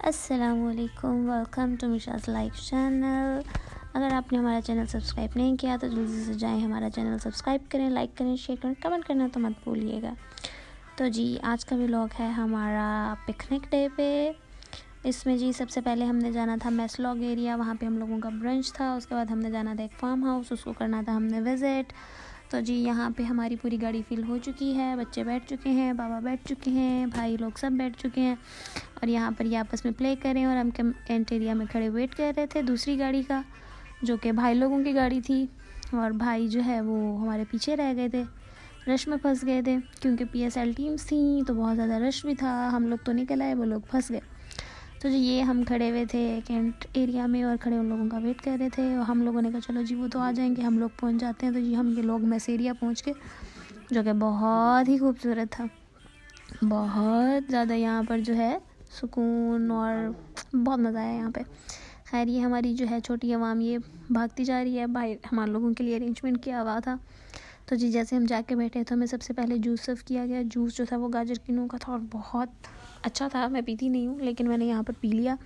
अस्सलामुअलैकुम, welcome to मिशास life channel. अगर आपने हमारा चैनल सब्सक्राइब नहीं किया तो जल्दी से जाएं, हमारा चैनल सब्सक्राइब करें, लाइक करें, शेयर करें, कमेंट करना तो मत भूलिएगा। तो जी आज का व्लॉग है हमारा पिकनिक डे पे। इसमें जी सबसे पहले हमने जाना था मैस्लॉग एरिया, वहाँ पे हम लोगों का ब्रंच था। उसके बाद हमने जाना था एक फार्म हाउस, उसको करना था हमने विज़िट। तो जी यहाँ पे हमारी पूरी गाड़ी फिल हो चुकी है, बच्चे बैठ चुके हैं, बाबा बैठ चुके हैं, भाई लोग सब बैठ चुके हैं और यहाँ पर ये आपस में प्ले कर रहे हैं और हम कैंट एरिया में खड़े वेट कर रहे थे दूसरी गाड़ी का, जो कि भाई लोगों की गाड़ी थी। और भाई जो है वो हमारे पीछे रह गए थे, रश में फंस गए थे क्योंकि PSL टीम्स थी तो बहुत ज़्यादा रश भी था। हम लोग तो निकल आए, वो लोग फंस गए। तो जी ये हम खड़े हुए थे कैंट एरिया में और खड़े उन लोगों का वेट कर रहे थे और हम लोगों ने कहा चलो जी वो तो आ जाएंगे, हम लोग पहुंच जाते हैं। तो जी हम ये लोग मैस एरिया पहुँच के, जो कि बहुत ही खूबसूरत था, बहुत ज़्यादा यहाँ पर जो है सुकून और बहुत मज़ा आया यहाँ पे। खैर ये हमारी जो है छोटी अवाम ये भागती जा रही है, भाई हमारे लोगों के लिए अरेंजमेंट किया हुआ था। तो जी जैसे हम जाके बैठे तो हमें सबसे पहले जूस सर्व किया गया। जूस जो था वो गाजर किन्नू का था और बहुत अच्छा था। मैं पीती नहीं हूँ लेकिन मैंने यहाँ पर पी लिया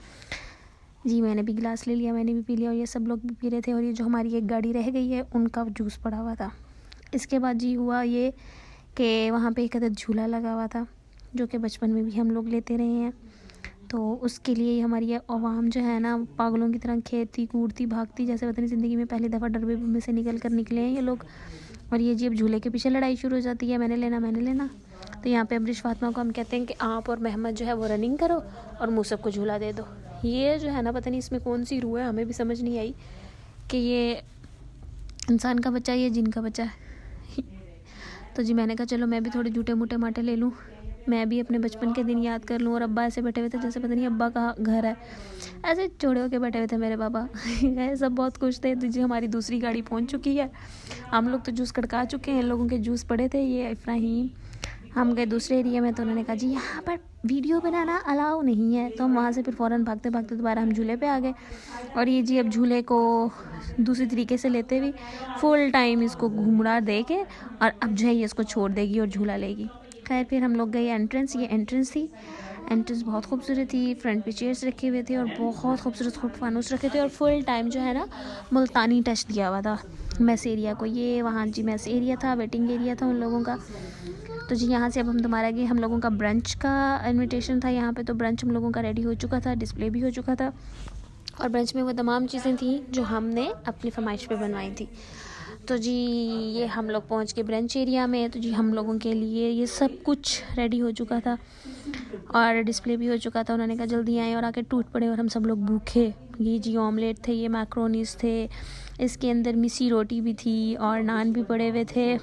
जी, मैंने भी गिलास ले लिया, मैंने भी पी लिया और ये सब लोग भी पी रहे थे। और ये जो हमारी एक गाड़ी रह गई है उनका जूस पड़ा हुआ था। इसके बाद जी हुआ ये कि वहाँ पे एक अदद झूला लगा हुआ था जो कि बचपन में भी हम लोग लेते रहे हैं। तो उसके लिए हमारी ये अवाम जो है ना पागलों की तरह खेलती कूदती भागती, जैसे पता नहीं ज़िंदगी में पहली दफ़ा डरबे में से निकल कर निकले हैं ये लोग। और ये जी अब झूले के पीछे लड़ाई शुरू हो जाती है, मैंने लेना मैंने लेना। तो यहाँ पे अब्रिश फातिमा को हम कहते हैं कि आप और महमद जो है वो रनिंग करो और मूसब को झूला दे दो। ये जो है ना पता नहीं इसमें कौन सी रूह है, हमें भी समझ नहीं आई कि ये इंसान का बच्चा है या जिन का बच्चा है। तो जी मैंने कहा चलो मैं भी थोड़े झूठे मूठे माटे ले लूँ, मैं भी अपने बचपन के दिन याद कर लूँ। और अब्बा ऐसे बैठे हुए थे जैसे पता नहीं अब्बा का घर है, ऐसे चौड़े होके बैठे हुए थे मेरे पापा। सब बहुत खुश थे। तो जी हमारी दूसरी गाड़ी पहुंच चुकी है, हम लोग तो जूस कड़का चुके हैं, लोगों के जूस पड़े थे। ये इफ्राहीम हम गए दूसरे एरिया में तो उन्होंने कहा जी यहाँ पर वीडियो बनाना अलाउ नहीं है। तो हम वहाँ से फिर फ़ौरन भागते भागते दोबारा हम झूले पे आ गए। और ये जी अब झूले को दूसरी तरीके से लेते हुए फुल टाइम इसको घुमड़ा दे के और अब जो है ये इसको छोड़ देगी और झूला लेगी। खैर फिर हम लोग गए एंट्रेंस, ये एंट्रेंस थी। एंट्रेंस बहुत खूबसूरत थी, फ्रंट पे चेयर्स रखे हुए थे और बहुत खूबसूरत फानूस रखे थे और फुल टाइम जो है ना मुल्तानी टच दिया हुआ था मैस एरिया को। ये वहाँ जी मैस एरिया था, वेटिंग एरिया था उन लोगों का। तो जी यहाँ से अब हम दोबारा गए, हम लोगों का ब्रंच का इनविटेशन था यहाँ पे। तो ब्रंच हम लोगों का रेडी हो चुका था, डिस्प्ले भी हो चुका था और ब्रंच में वो तमाम चीज़ें थी जो हमने अपनी फरमाइश पे बनवाई थी। तो जी ये हम लोग पहुँच के ब्रंच एरिया में। तो जी हम लोगों के लिए ये सब कुछ रेडी हो चुका था और डिस्प्ले भी हो चुका था। उन्होंने कहा जल्दी आए और आके टूट पड़े और हम सब लोग भूखे। ये जी ऑमलेट थे, ये मैक्रोनीस थे, इसके अंदर मिसी रोटी भी थी और नान भी पड़े हुए थे।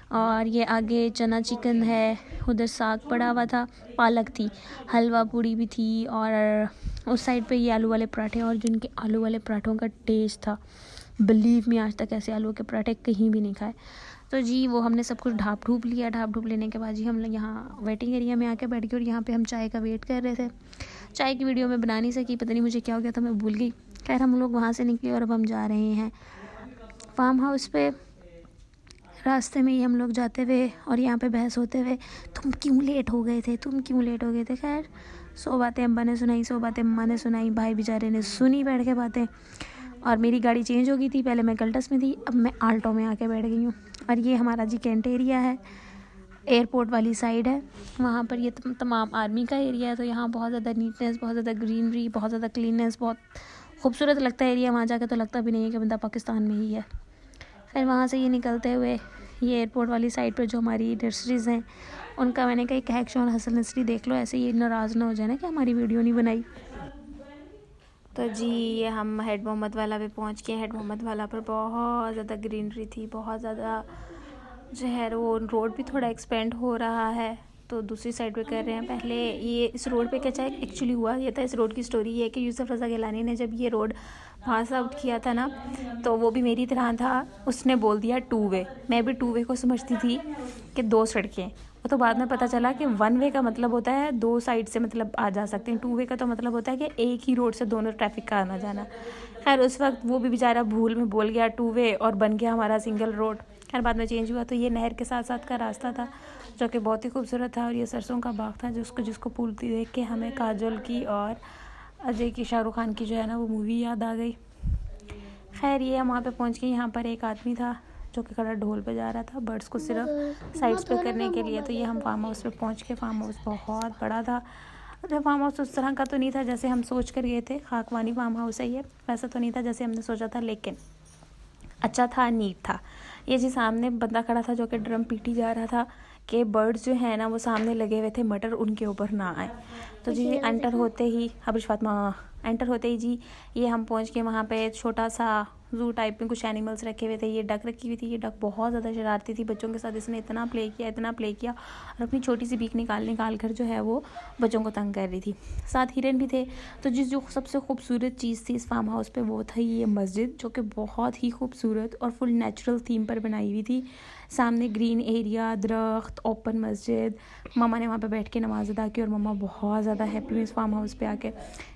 और ये आगे चना चिकन है, उधर साग पड़ा हुआ था, पालक थी, हलवा पूड़ी भी थी और उस साइड पे ये आलू वाले पराठे। और जिनके आलू वाले पराठों का टेस्ट था, बिलीव मी आज तक ऐसे आलू के पराठे कहीं भी नहीं खाए। तो जी वो हमने सब कुछ ढाप ढूप लिया। ढाप ढूप लेने के बाद जी हम लोग यहाँ वेटिंग एरिया में आके बैठ गए और यहाँ पे हम चाय का वेट कर रहे थे। चाय की वीडियो में बना नहीं सकी, पता नहीं मुझे क्या हो गया था, मैं भूल गई। खैर हम लोग वहाँ से निकले और अब हम जा रहे हैं फार्म हाउस पे। रास्ते में ही हम लोग जाते हुए और यहाँ पे बहस होते हुए, तुम क्यों लेट हो गए थे, तुम क्यों लेट हो गए थे। खैर 100 बातें अब्बा ने सुनाई, 100 बातें अम्मा ने सुनाई, भाई बेचारे ने सुनी बैठ के बातें। और मेरी गाड़ी चेंज हो गई थी, पहले मैं कल्टस में थी, अब मैं आल्टो में आके बैठ गई हूँ। और ये हमारा जी कैंट एरिया है, एयरपोर्ट वाली साइड है, वहाँ पर ये तमाम आर्मी का एरिया है। तो यहाँ बहुत ज़्यादा नीटनेस, बहुत ज़्यादा ग्रीनरी, बहुत ज़्यादा क्लीननेस, बहुत खूबसूरत लगता है एरिया। वहाँ जाके तो लगता भी नहीं है कि बंदा पाकिस्तान में ही है। फिर वहाँ से ये निकलते हुए ये एयरपोर्ट वाली साइड पर जो हमारी नर्सरीज़ हैं उनका मैंने कहा कहक और हसल नर्सरी देख लो, ऐसे ये नाराज़ ना हो जाए ना कि हमारी वीडियो नहीं बनाई। तो जी ये हम हेड मोहम्मद वाला पे पहुंच गए। हेड मोहम्मद वाला पर बहुत ज़्यादा ग्रीनरी थी, बहुत ज़्यादा जो है वो रोड भी थोड़ा एक्सपेंड हो रहा है तो दूसरी साइड पे कर रहे हैं। पहले ये इस रोड पे क्या एक्चुअली हुआ ये था, इस रोड की स्टोरी ये है कि यूसुफ रज़ा गिलानी ने जब ये रोड पास आउट किया था ना तो वो भी मेरी तरह था, उसने बोल दिया 2 वे। मैं भी 2 वे को समझती थी कि 2 सड़कें, वो तो बाद में पता चला कि 1 वे का मतलब होता है 2 साइड से मतलब आ जा सकते हैं। 2 वे का तो मतलब होता है कि एक ही रोड से दोनों ट्रैफिक का आना जाना। खैर उस वक्त वो भी बेचारा भूल में बोल गया 2 वे और बन गया हमारा सिंगल रोड। खैर बाद में चेंज हुआ। तो ये नहर के साथ साथ का रास्ता था जो कि बहुत ही खूबसूरत था और ये सरसों का बाग था जिसको पुलती देख के हमें काजल की और अजय की, शाहरुख खान की जो है ना वो मूवी याद आ गई। खैर ये हम वहाँ पे पहुँच गए। यहाँ पर एक आदमी था जो कि खड़ा ढोल पे जा रहा था बर्ड्स को सिर्फ साइड्स पे करने के लिए। तो ये हम फार्म हाउस पे पहुँच के, फार्म हाउस बहुत बड़ा था। अच्छा, फार्म हाउस उस तरह का तो नहीं था जैसे हम सोच कर गए थे। खाकवानी फार्म हाउस है ये, वैसा तो नहीं था जैसे हमने सोचा था, लेकिन अच्छा था, नीट था। ये जी सामने बंदा खड़ा था जो कि ड्रम पीटी जा रहा था कि बर्ड्स जो है ना वो सामने लगे हुए थे, मटर उनके ऊपर ना आए। तो जी एंटर होते ही हबीश फातिमा एंटर होते ही जी ये हम पहुंच के वहाँ पे छोटा सा जू टाइप में कुछ एनिमल्स रखे हुए थे। ये डक रखी हुई थी। ये डक बहुत ज़्यादा शरारती थी बच्चों के साथ। इसने इतना प्ले किया और अपनी छोटी सी बीक निकाल कर जो है वो बच्चों को तंग कर रही थी। साथ हिरन भी थे। तो जिस जो सबसे खूबसूरत चीज़ थी इस फार्म हाउस पे वो था ये मस्जिद, जो कि बहुत ही खूबसूरत और फुल नेचुरल थीम पर बनाई हुई थी। सामने ग्रीन एरिया, दरख्त, ओपन मस्जिद। मम्मा ने वहाँ पे बैठ के नमाज अदा की और मम्मा बहुत ज़्यादा हैप्पी हुई इस फार्म हाउस पे आके।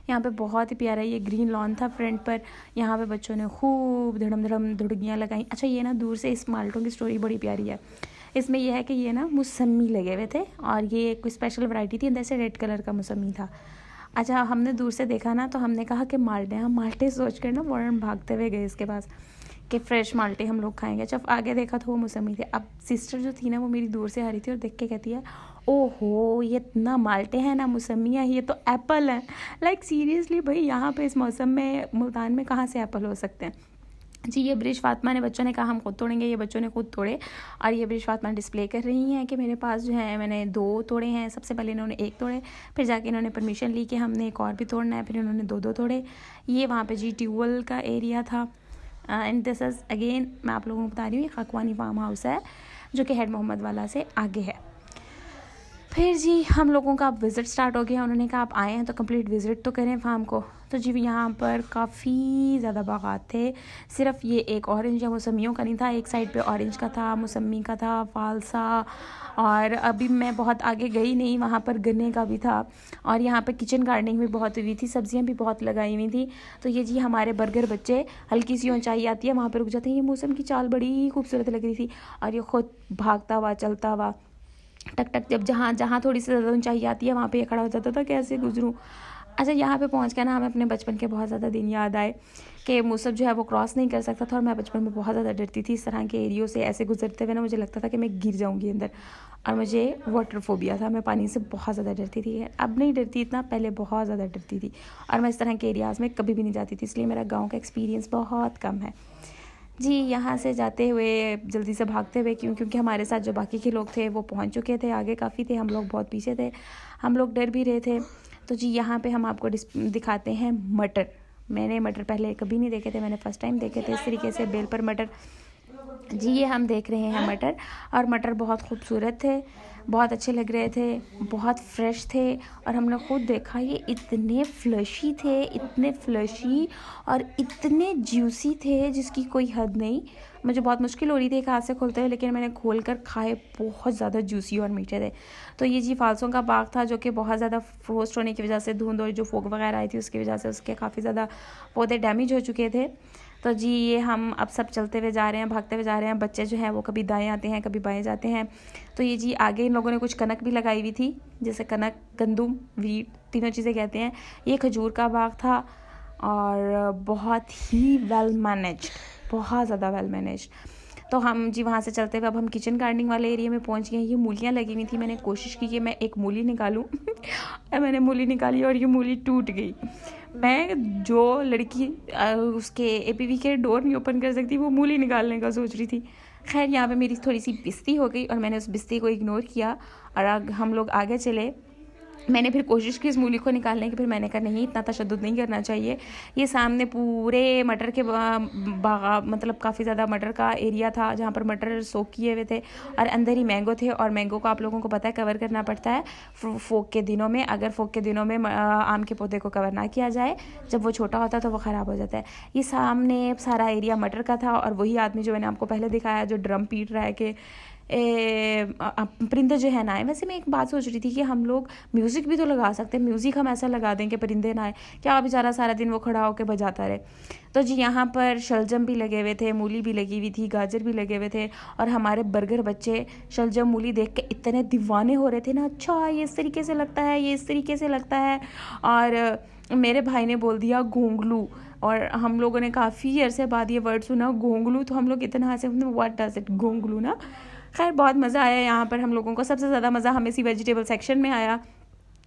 यहाँ पे बहुत ही प्यारा ये ग्रीन लॉन था फ्रंट पर। यहाँ पे बच्चों ने खूब धड़म धड़म धुड़गियाँ लगाई। अच्छा, ये ना दूर से इस माल्टों की स्टोरी बड़ी प्यारी है। इसमें यह है कि ये ना मौसमी लगे हुए थे और ये कोई स्पेशल वैरायटी थी, अंदर से रेड कलर का मौसमी था। अच्छा, हमने दूर से देखा ना तो हमने कहा कि माल्टे, हम माल्टे सोच कर ना फ़ौरन भागते हुए गए इसके पास कि फ्रेश माल्टे हम लोग खाएंगे। जब आगे देखा तो वो मौसमी थे। अब सिस्टर जो थी ना वो मेरी दूर से आ रही थी और देख के कहती है, ओहो ये ना माल्टे हैं ना मौसमी है, ये तो एप्पल है। लाइक सीरियसली भाई, यहाँ पे इस मौसम में मुल्तान में कहाँ से एप्पल हो सकते हैं जी। ये ब्रिश फातिमा ने, बच्चों ने कहा हम खुद तोड़ेंगे, ये बच्चों ने खुद तोड़े। और ये ब्रिश फातिमा डिस्प्ले कर रही हैं कि मेरे पास जो है मैंने 2 तोड़े हैं। सबसे पहले इन्होंने 1 तोड़े, फिर जाके इन्होंने परमिशन ली कि हमने एक और भी तोड़ना है, फिर इन्होंने 2 तोड़े। ये वहाँ पे जी ट्यूबवेल का एरिया था। एंड दिस इज़ अगेन, मैं आप लोगों को बता रही हूँ, ये खाकवानी फार्म हाउस है जो कि हेड मोहम्मद वाला से आगे है। फिर जी हम लोगों का विज़िट स्टार्ट हो गया। उन्होंने कहा आप आए हैं तो कंप्लीट विज़िट तो करें फार्म को। तो जी यहाँ पर काफ़ी ज़्यादा बागात थे। सिर्फ ये एक ऑरेंज या मौसमियों का नहीं था, एक साइड पे ऑरेंज का था, मौसमी का था, फालसा, और अभी मैं बहुत आगे गई नहीं, वहाँ पर गन्ने का भी था। और यहाँ पर किचन गार्डनिंग भी बहुत हुई थी, सब्जियाँ भी बहुत लगाई हुई थी। तो ये जी हमारे बर्गर बच्चे, हल्की सी ऊंचाई आती है वहाँ पर रुक जाते हैं। ये मौसम की चाल बड़ी खूबसूरत लग रही थी और ये खुद भागता हुआ चलता हुआ टक टक, जब जहाँ थोड़ी सी ज़्यादा ऊंचाई आती है वहाँ पे ये खड़ा हो जाता था, कैसे गुजरूँ। अच्छा, यहाँ पे पहुँच कर ना हमें अपने बचपन के बहुत ज़्यादा दिन याद आए कि मुसब जो है वो क्रॉस नहीं कर सकता था और मैं बचपन में बहुत ज़्यादा डरती थी इस तरह के एरियो से। ऐसे गुजरते हुए ना मुझे लगता था कि मैं गिर जाऊँगी अंदर, और मुझे वाटर फोबिया था, मैं पानी से बहुत ज़्यादा डरती थी। अब नहीं डरती इतना, पहले बहुत ज़्यादा डरती थी और मैं इस तरह के एरियाज़ में कभी भी नहीं जाती थी, इसलिए मेरा गाँव का एक्सपीरियंस बहुत कम है जी। यहाँ से जाते हुए जल्दी से भागते हुए, क्योंकि हमारे साथ जो बाकी के लोग थे वो पहुँच चुके थे, आगे काफ़ी थे, हम लोग बहुत पीछे थे, हम लोग डर भी रहे थे। तो जी यहाँ पे हम आपको दिखाते हैं मटर। मैंने मटर पहले कभी नहीं देखे थे, मैंने फ़र्स्ट टाइम देखे थे इस तरीके से बेल पर मटर। जी ये हम देख रहे हैं मटर, और मटर बहुत खूबसूरत थे, बहुत अच्छे लग रहे थे, बहुत फ्रेश थे। और हमने खुद देखा ये इतने फ्लशी थे, इतने फ्लशी और इतने जूसी थे जिसकी कोई हद नहीं। मुझे बहुत मुश्किल हो रही थी एक हाथ से खोलते हुए, लेकिन मैंने खोल कर खाए, बहुत ज़्यादा जूसी और मीठे थे। तो ये जी फालसों का बाग था जो कि बहुत ज़्यादा फ्रोस्ट होने की वजह से, धुंध और जो फोग वगैरह आई थी उसकी वजह से उसके काफ़ी ज़्यादा पौधे डैमेज हो चुके थे। तो जी ये हम अब सब चलते हुए जा रहे हैं, भागते हुए जा रहे हैं। बच्चे जो हैं वो कभी दाएं आते हैं, कभी बाएं जाते हैं। तो ये जी आगे इन लोगों ने कुछ कनक भी लगाई हुई थी, जैसे कनक, गंदुम, वीट, तीनों चीज़ें कहते हैं। ये खजूर का बाग था और बहुत ही वेल मैनेज्ड, बहुत ज़्यादा वेल मैनेज्ड। तो हम जी वहाँ से चलते हुए अब हम किचन गार्डनिंग वाले एरिया में पहुँच गए हैं। ये मूलियाँ लगी हुई थी, मैंने कोशिश की कि मैं एक मूली निकालूं और मैंने मूली निकाली और ये मूली टूट गई। मैं जो लड़की उसके एपीवी के डोर नहीं ओपन कर सकती, वो मूली निकालने का सोच रही थी। खैर यहाँ पे मेरी थोड़ी सी बेइज्जती हो गई और मैंने उस बेइज्जती को इग्नोर किया और हम लोग आगे चले। मैंने फिर कोशिश की इस मूली को निकालने की, फिर मैंने कहा नहीं, इतना तशद्दुद नहीं करना चाहिए। ये सामने पूरे मटर के बागा, मतलब काफ़ी ज़्यादा मटर का एरिया था जहाँ पर मटर सोक किए हुए थे, और अंदर ही मैंगो थे। और मैंगो को आप लोगों को पता है कवर करना पड़ता है फोक के दिनों में। अगर फोक के दिनों में आम के पौधे को कवर ना किया जाए, जब वो छोटा होता है तो वो ख़राब हो जाता है। ये सामने सारा एरिया मटर का था और वही आदमी जो मैंने आपको पहले दिखाया जो ड्रम पीट रहा है कि परिंदे जो है ना आए। वैसे मैं एक बात सोच रही थी कि हम लोग म्यूज़िक भी तो लगा सकते हैं, म्यूज़िक हम ऐसा लगा दें कि परिंदे ना आए, क्या बेचारा सारा दिन वो खड़ा होकर बजाता रहे। तो जी यहाँ पर शलजम भी लगे हुए थे, मूली भी लगी हुई थी, गाजर भी लगे हुए थे, और हमारे बर्गर बच्चे शलजम मूली देख के इतने दीवाने हो रहे थे ना, अच्छा ये इस तरीके से लगता है, ये इस तरीके से लगता है। और मेरे भाई ने बोल दिया घोंगलू, और हम लोगों ने काफ़ी अरसे बाद ये वर्ड सुना घोंगलू, तो हम लोग इतना हंसे, व्हाट डज इट घोंगलू ना। खैर बहुत मज़ा आया यहाँ पर हम लोगों को। सबसे ज़्यादा मज़ा हमें इसी वेजिटेबल सेक्शन में आया।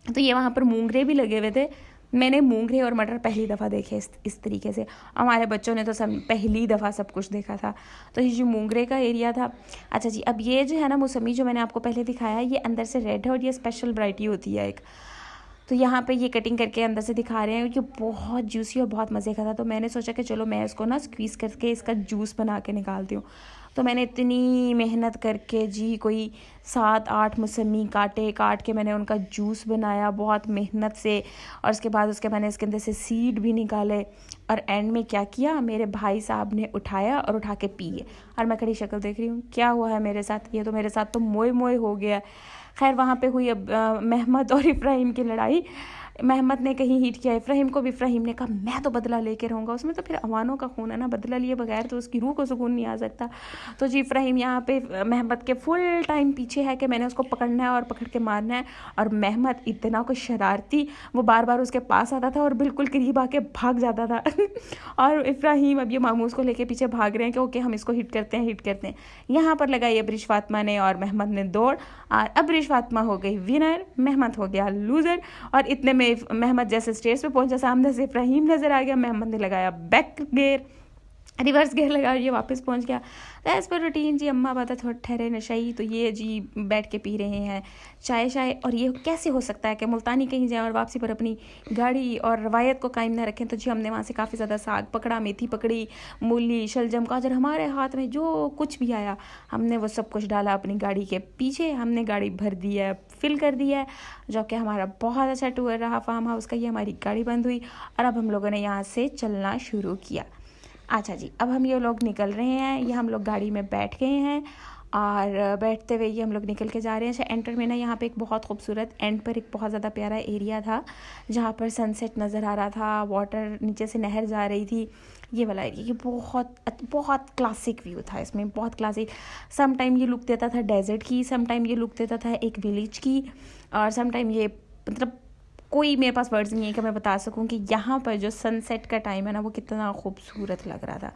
तो ये वहाँ पर मूंगरे भी लगे हुए थे। मैंने मूंगरे और मटर पहली दफ़ा देखे इस तरीके से, हमारे बच्चों ने तो सब पहली दफ़ा सब कुछ देखा था। तो ये जो मूंगरे का एरिया था। अच्छा जी, अब ये जो है ना मौसमी जो मैंने आपको पहले दिखाया, ये अंदर से रेड है और ये स्पेशल वैरायटी होती है एक। तो यहाँ पे ये कटिंग करके अंदर से दिखा रहे हैं कि बहुत जूसी और बहुत मज़े का था। तो मैंने सोचा कि चलो मैं इसको ना स्क्वीज़ करके इसका जूस बना के निकालती हूँ। तो मैंने इतनी मेहनत करके जी कोई 7-8 मौसमी काट के मैंने उनका जूस बनाया बहुत मेहनत से, और उसके बाद मैंने इसके अंदर से सीड भी निकाले, और एंड में क्या किया, मेरे भाई साहब ने उठाया और उठा के पिए। और मैं खड़ी शक्ल देख रही हूँ क्या हुआ है मेरे साथ, ये तो मेरे साथ तो मोए मोए हो गया। खैर वहाँ पे हुई अब महमद और इब्राहिम की लड़ाई। महमद ने कहीं हिट किया इब्राहिम को भी, इब्राहिम ने कहा मैं तो बदला लेके रहूँगा। उसमें तो फिर अवानों का खून है ना, बदला लिए बगैर तो उसकी रूह को सुकून नहीं आ सकता। तो जी इब्राहिम यहाँ पे महमद के फुल टाइम पीछे है कि मैंने उसको पकड़ना है और पकड़ के मारना है। और महमद इतना कुछ शरारती, वो बार बार उसके पास आता था और बिल्कुल करीब आके भाग जाता था। और इब्राहिम अब ये मामूस को लेके पीछे भाग रहे हैं कि ओके हम इसको हिट करते हैं। यहाँ पर लगाई अबरिश फातिमा ने और महमद ने दौड़, और अबरिश फातिमा हो गई विनर, महमद हो गया लूज़र। और इतने में महमद जैसे स्टेज पे पहुंचा, सामने से इब्राहिम नजर आ गया, महमद ने लगाया बैक गेयर, रिवर्स गेयर लगा, ये वापस पहुंच गया। एज़ पर रूटीन जी अम्मा बात थोड़ा ठहरे नशाई, तो ये जी बैठ के पी रहे हैं चाय। और ये कैसे हो सकता है कि मुल्तानी कहीं जाए और वापसी पर अपनी गाड़ी और रवायत को कायम ना रखें। तो जी हमने वहाँ से काफ़ी ज़्यादा साग पकड़ा, मेथी पकड़ी, मूली, शलजम, गाजर, हमारे हाथ में जो कुछ भी आया हमने वो सब कुछ डाला अपनी गाड़ी के पीछे। हमने गाड़ी भर दी है, फिल कर दिया है, जो कि हमारा बहुत अच्छा टूर रहा फार्म हाउस का। ये हमारी गाड़ी बंद हुई और अब हम लोगों ने यहाँ से चलना शुरू किया। अच्छा जी, अब हम ये लोग निकल रहे हैं, ये हम लोग गाड़ी में बैठ गए हैं और बैठते हुए ये हम लोग निकल के जा रहे हैं। अच्छा एंटर में ना यहाँ पे एक बहुत खूबसूरत एंड पर एक बहुत ज़्यादा प्यारा एरिया था जहाँ पर सनसेट नज़र आ रहा था, वाटर नीचे से नहर जा रही थी, ये वाला एरिया। ये बहुत क्लासिक व्यू था इसमें, बहुत क्लासिक। सम टाइम ये लुक देता था डेजर्ट की, सम टाइम ये लुक देता था एक विलेज की, और सम टाइम ये मतलब कोई मेरे पास वर्ड्स नहीं है कि मैं बता सकूं कि यहाँ पर जो सनसेट का टाइम है ना वो कितना खूबसूरत लग रहा था।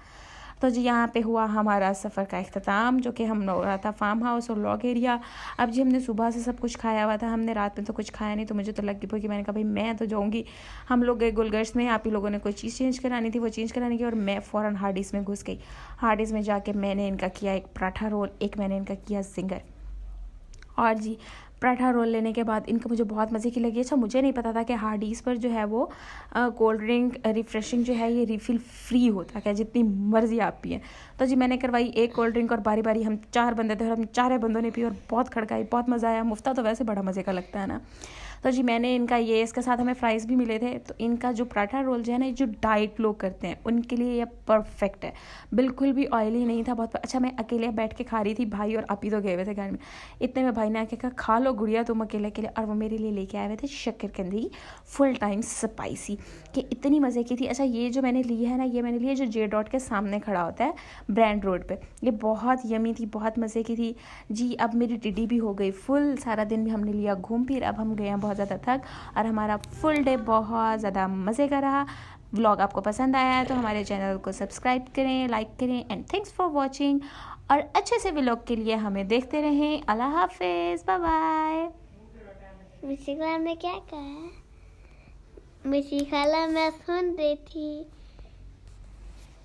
तो जी यहाँ पे हुआ हमारा सफ़र का इख्तिताम, जो कि हम लोग रहा था फार्म हाउस और लॉग एरिया। अब जी हमने सुबह से सब कुछ खाया हुआ था, हमने रात में तो कुछ खाया नहीं, तो मुझे तो लग गई कि मैंने कहा भाई मैं तो जाऊँगी। हम लोग गए गुलगर्स में, आप ही लोगों ने कोई चीज़ चेंज करानी थी, वो चेंज कराने की, और मैं फ़ौरन हार्डिस में घुस गई। हार्डिस में जाके मैंने इनका किया एक पराठा रोल, एक मैंने इनका किया जिंगर। और जी पराठा रोल लेने के बाद इनका मुझे बहुत मज़े की लगी। अच्छा मुझे नहीं पता था कि हार्डीज़ पर जो है वो कोल्ड ड्रिंक रिफ़्रेशिंग जो है ये रिफ़िल फ्री होता है, जितनी मर्ज़ी आप पिए। तो जी मैंने करवाई एक कोल्ड ड्रिंक, और बारी बारी हम 4 बंदे थे और हम 4 बंदों ने पी और बहुत खड़काई, बहुत मज़ा आया। मुफ्ता तो वैसे बड़ा मज़े का लगता है ना। तो जी मैंने इनका ये, इसके साथ हमें फ्राइज़ भी मिले थे। तो इनका जो पराठा रोल जो है ना, ये जो डाइट लोग करते हैं उनके लिए ये परफेक्ट है, बिल्कुल भी ऑयली नहीं था, बहुत अच्छा। मैं अकेले बैठ के खा रही थी, भाई और आप ही तो गए हुए थे घर में। इतने में भाई ने आके कहा खा लो गुड़िया तुम अकेले, और वो मेरे लिए लेके आए हुए थे शक्करकंदी फुल टाइम स्पाइसी, कि इतनी मज़े की थी। अच्छा ये जो मैंने ली है ना, ये मैंने ली है जो जे डॉट के सामने खड़ा होता है ब्रांड रोड पे, ये बहुत यमी थी, बहुत मज़े की थी जी। अब मेरी टिड्डी भी हो गई फुल, सारा दिन भी हमने लिया घूम फिर, अब हम गए हैं बहुत ज़्यादा थक, और हमारा फुल डे बहुत ज़्यादा मज़े का रहा। व्लॉग आपको पसंद आया है तो हमारे चैनल को सब्सक्राइब करें, लाइक करें, एंड थैंक्स फॉर वॉचिंग। और अच्छे से व्लॉग के लिए हमें देखते रहें। अल्लाह हाफिज़, बाय बाय। मिसी खाला ने क्या कहा? मिसी खाला मैं सुन रही थी।